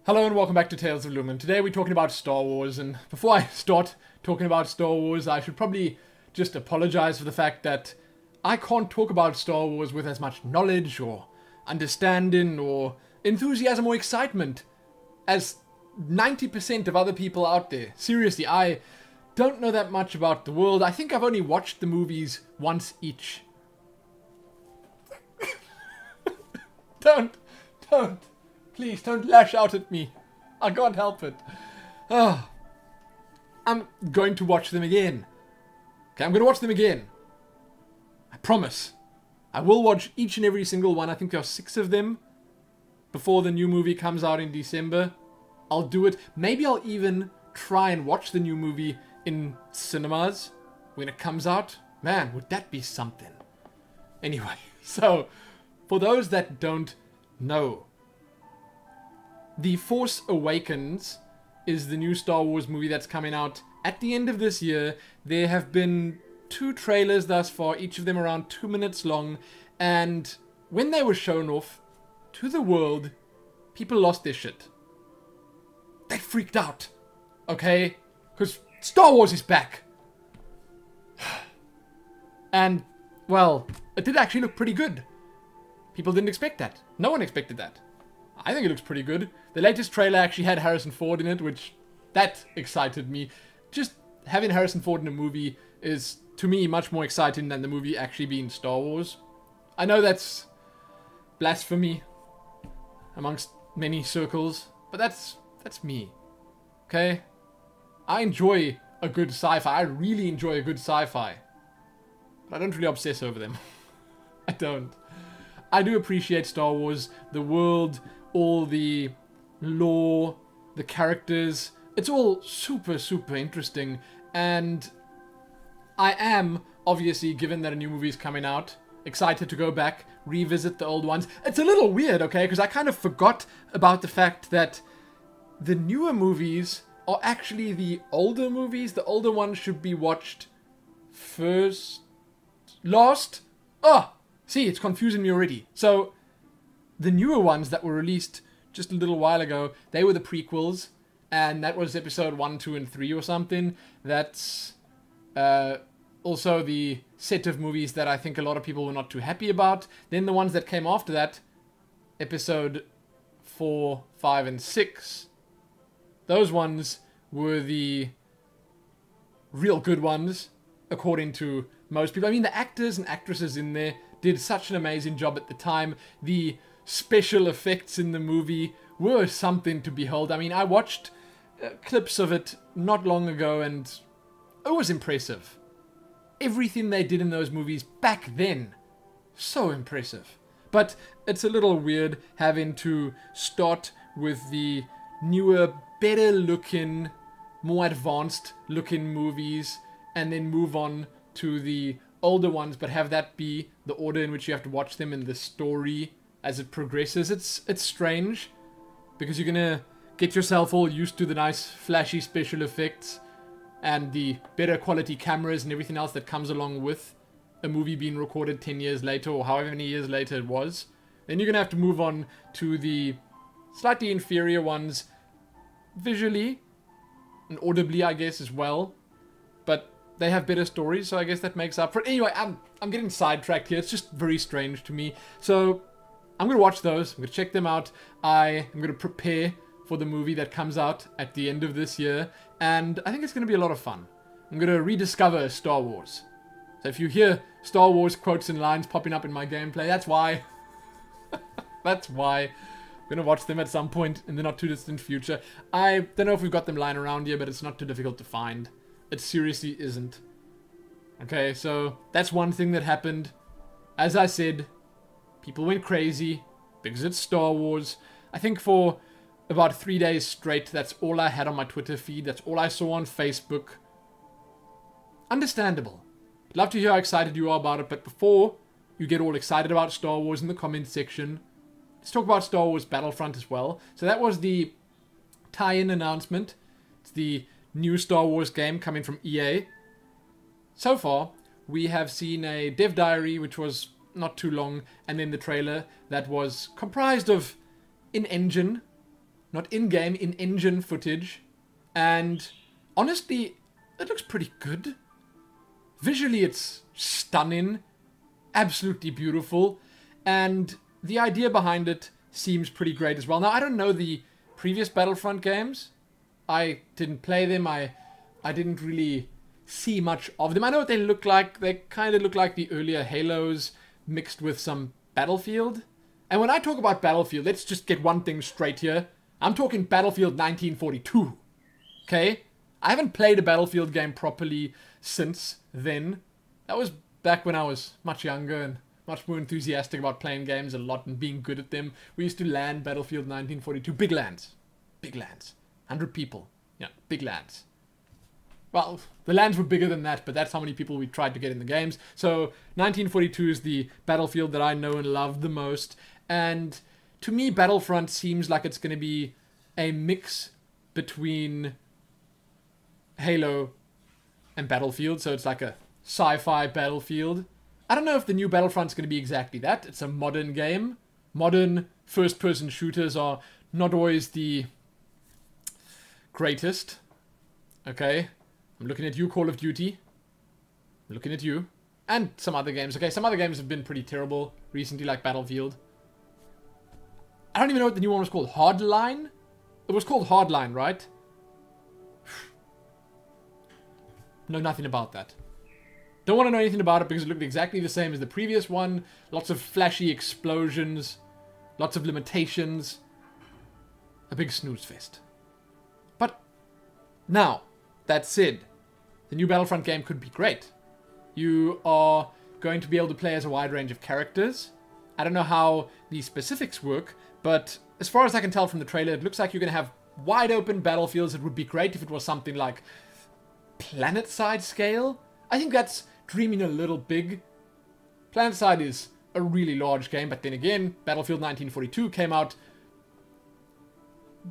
Hello and welcome back to Tales of Lumin. Today we're talking about Star Wars, and before I start talking about Star Wars, I should probably just apologize for the fact that I can't talk about Star Wars with as much knowledge or understanding or enthusiasm or excitement as 90% of other people out there. Seriously, I don't know that much about the world. I think I've only watched the movies once each. Don't. Please, don't lash out at me. I can't help it. Oh, I'm going to watch them again. Okay, I'm going to watch them again. I promise. I will watch each and every single one. I think there are 6 of them before the new movie comes out in December. I'll do it. Maybe I'll even try and watch the new movie in cinemas when it comes out. Man, would that be something? Anyway, so for those that don't know, The Force Awakens is the new Star Wars movie that's coming out at the end of this year. There have been 2 trailers thus far, each of them around 2 minutes long, and when they were shown off to the world, people lost their shit. They freaked out, okay? Because Star Wars is back. And, well, it did actually look pretty good. People didn't expect that. No one expected that. I think it looks pretty good. The latest trailer actually had Harrison Ford in it, which, that excited me. Just having Harrison Ford in a movie is, to me, much more exciting than the movie actually being Star Wars. I know that's blasphemy amongst many circles, but that's me. Okay? I enjoy a good sci-fi. I really enjoy a good sci-fi. But I don't really obsess over them. I don't. I do appreciate Star Wars, the world, all the lore, the characters. It's all super interesting, and I am, obviously, given that a new movie is coming out, excited to go back, revisit the old ones. It's a little weird, okay, because I kind of forgot about the fact that the newer movies are actually the older movies. The older ones should be watched first, last. Oh! See, it's confusing me already. So, the newer ones that were released just a little while ago, they were the prequels, and that was episode 1, 2, and 3 or something. That's also the set of movies that I think a lot of people were not too happy about. Then the ones that came after that, episode 4, 5, and 6, those ones were the real good ones, according to most people. I mean, the actors and actresses in there did such an amazing job at the time. The special effects in the movie were something to behold. I mean, I watched clips of it not long ago, and it was impressive. Everything they did in those movies back then, so impressive. But it's a little weird having to start with the newer, better looking, more advanced looking movies, and then move on to the older ones, but have that be the order in which you have to watch them in the story as it progresses. It's strange, because you're gonna get yourself all used to the nice flashy special effects and the better quality cameras and everything else that comes along with a movie being recorded 10 years later, or however many years later it was. Then you're gonna have to move on to the slightly inferior ones, visually and audibly, I guess, as well. But they have better stories, so I guess that makes up for it. Anyway, I'm getting sidetracked here. It's just very strange to me. So I'm going to watch those. I'm going to check them out. I am going to prepare for the movie that comes out at the end of this year. And I think it's going to be a lot of fun. I'm going to rediscover Star Wars. So if you hear Star Wars quotes and lines popping up in my gameplay, that's why. That's why. I'm going to watch them at some point in the not too distant future. I don't know if we've got them lying around here, but it's not too difficult to find. It seriously isn't. Okay, so that's one thing that happened. As I said, people went crazy because it's Star Wars. I think for about 3 days straight, that's all I had on my Twitter feed. That's all I saw on Facebook. Understandable. I'd love to hear how excited you are about it, but before you get all excited about Star Wars in the comments section, let's talk about Star Wars Battlefront as well. So that was the tie-in announcement. It's the new Star Wars game coming from EA. So far, we have seen a dev diary, which was not too long, and then the trailer that was comprised of an engine, not in-game, in-engine footage. And honestly, it looks pretty good. Visually, it's stunning, absolutely beautiful, and the idea behind it seems pretty great as well. Now, I don't know the previous Battlefront games. I didn't play them. I didn't really see much of them. I know what they look like. They kind of look like the earlier Halos mixed with some Battlefield. And when I talk about Battlefield, let's just get one thing straight here. I'm talking Battlefield 1942. Okay? I haven't played a Battlefield game properly since then. That was back when I was much younger and much more enthusiastic about playing games a lot and being good at them. We used to land Battlefield 1942. Big lands. Big lands. 100 people. Yeah, big lands. Well, the lands were bigger than that, but that's how many people we tried to get in the games. So 1942 is the Battlefield that I know and love the most. And to me, Battlefront seems like it's going to be a mix between Halo and Battlefield. So it's like a sci-fi Battlefield. I don't know if the new Battlefront's going to be exactly that. It's a modern game. Modern first-person shooters are not always the greatest. Okay? I'm looking at you, Call of Duty. I'm looking at you. And some other games. Okay, some other games have been pretty terrible recently, like Battlefield. I don't even know what the new one was called. Hardline? It was called Hardline, right? Know nothing about that. Don't want to know anything about it because it looked exactly the same as the previous one. Lots of flashy explosions. Lots of limitations. A big snooze fest. But now, that said, the new Battlefront game could be great. You are going to be able to play as a wide range of characters. I don't know how the specifics work, but as far as I can tell from the trailer, it looks like you're going to have wide open battlefields. It would be great if it was something like planet-side scale. I think that's dreaming a little big. Planet-side is a really large game, but then again, Battlefield 1942 came out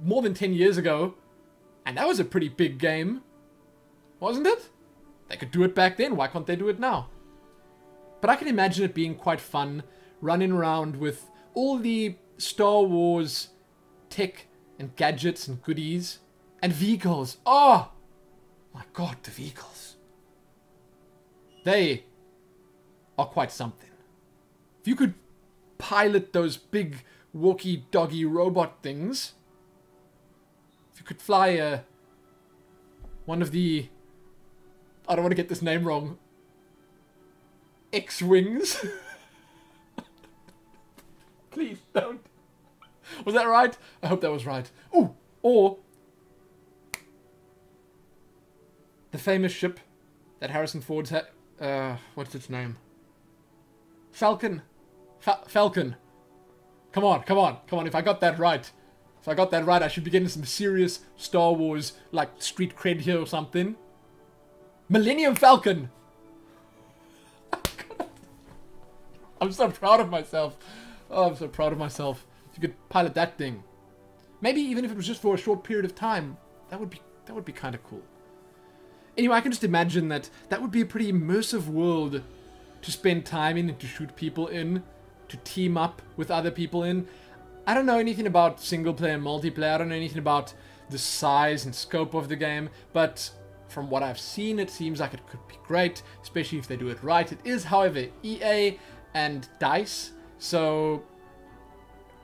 more than 10 years ago, and that was a pretty big game. Wasn't it? They could do it back then. Why can't they do it now? But I can imagine it being quite fun, running around with all the Star Wars tech and gadgets and goodies. And vehicles. Oh! My god, the vehicles. They are quite something. If you could pilot those big walkie-doggy robot things. If you could fly one of the... I don't want to get this name wrong. X-Wings? Please don't. Was that right? I hope that was right. Ooh, or the famous ship that Harrison Ford's had. What's its name? Falcon. Falcon. Come on, come on, come on. If I got that right. If I got that right, I should be getting some serious Star Wars, like, street cred here or something. Millennium Falcon! I'm so proud of myself. Oh, I'm so proud of myself. If you could pilot that thing. Maybe even if it was just for a short period of time. That would be kind of cool. Anyway, I can just imagine that would be a pretty immersive world to spend time in and to shoot people in. To team up with other people in. I don't know anything about single player and multiplayer. I don't know anything about the size and scope of the game. But from what I've seen, it seems like it could be great. Especially if they do it right. It is, however, EA and DICE. So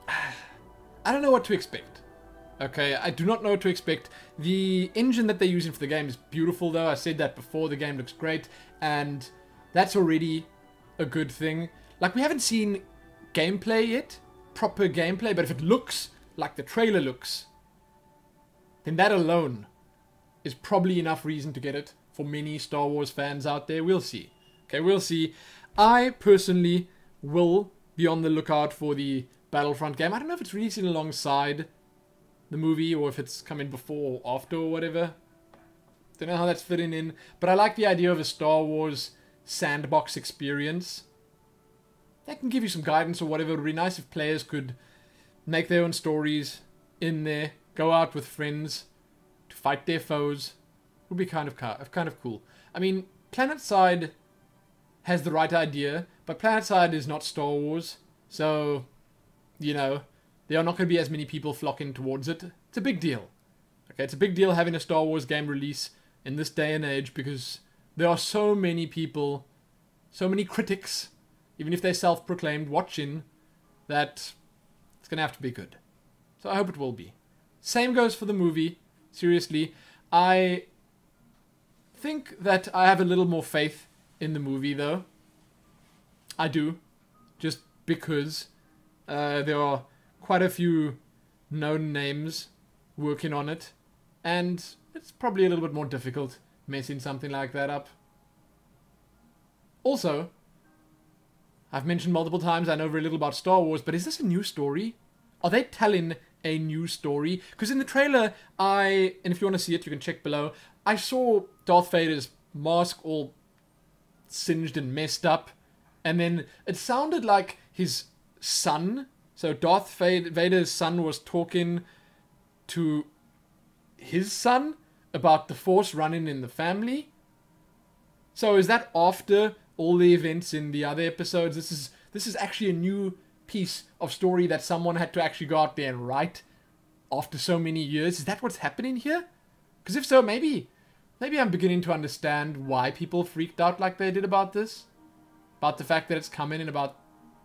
I don't know what to expect. Okay, I do not know what to expect. The engine that they're using for the game is beautiful, though. I said that before. The game looks great. And that's already a good thing. Like, we haven't seen gameplay yet. Proper gameplay. But if it looks like the trailer looks, then that alone is probably enough reason to get it for many Star Wars fans out there. We'll see. Okay, we'll see. I personally will be on the lookout for the Battlefront game. I don't know if it's releasing alongside the movie or if it's coming before or after or whatever. Don't know how that's fitting in. But I like the idea of a Star Wars sandbox experience. That can give you some guidance or whatever. It would be nice if players could make their own stories in there. Go out with friends to fight their foes. It would be kind of cool. I mean, PlanetSide has the right idea, but PlanetSide is not Star Wars. So, you know, there are not going to be as many people flocking towards it. It's a big deal. Okay, it's a big deal having a Star Wars game release in this day and age because there are so many people, so many critics, even if they're self-proclaimed, watching, that it's going to have to be good. So I hope it will be. Same goes for the movie. Seriously, I think that I have a little more faith in the movie, though. I do. Just because there are quite a few known names working on it. And it's probably a little bit more difficult messing something like that up. Also, I've mentioned multiple times I know very little about Star Wars, but is this a new story? Are they telling a new story? Because in the trailer, and if you want to see it, you can check below, I saw Darth Vader's mask all singed and messed up. And then it sounded like his son, so Darth Vader's son was talking to his son about the Force running in the family. So is that after all the events in the other episodes? This is actually a new piece of story that someone had to actually go out there and write after so many years. Is that what's happening here? Because if so, maybe I'm beginning to understand why people freaked out like they did about this. About the fact that it's coming and about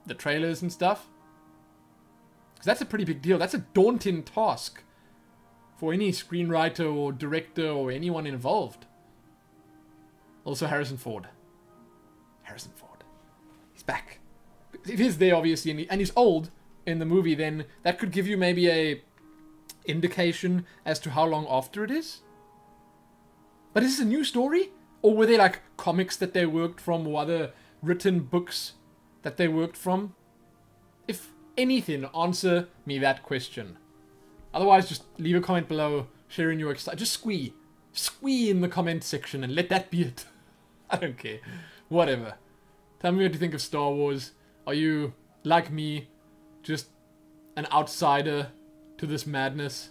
the trailers and stuff. Because that's a pretty big deal. That's a daunting task for any screenwriter or director or anyone involved. Also Harrison Ford. Harrison Ford. He's back. If he's there, obviously, and he's old in the movie, then that could give you maybe a indication as to how long after it is. But is this a new story? Or were they like comics that they worked from or other written books that they worked from? If anything, answer me that question. Otherwise, just leave a comment below sharing your excitement. Just squee in the comment section and let that be it. I don't care. Whatever. Tell me what you think of Star Wars. Are you, like me, just an outsider to this madness?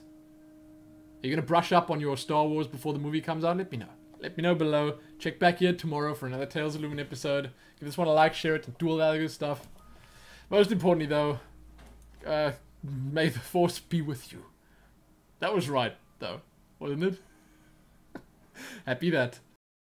Are you going to brush up on your Star Wars before the movie comes out? Let me know. Let me know below. Check back here tomorrow for another Tales of Lumin episode. Give this one a like, share it, and do all that good stuff. Most importantly, though, may the Force be with you. That was right, though, wasn't it? Happy that.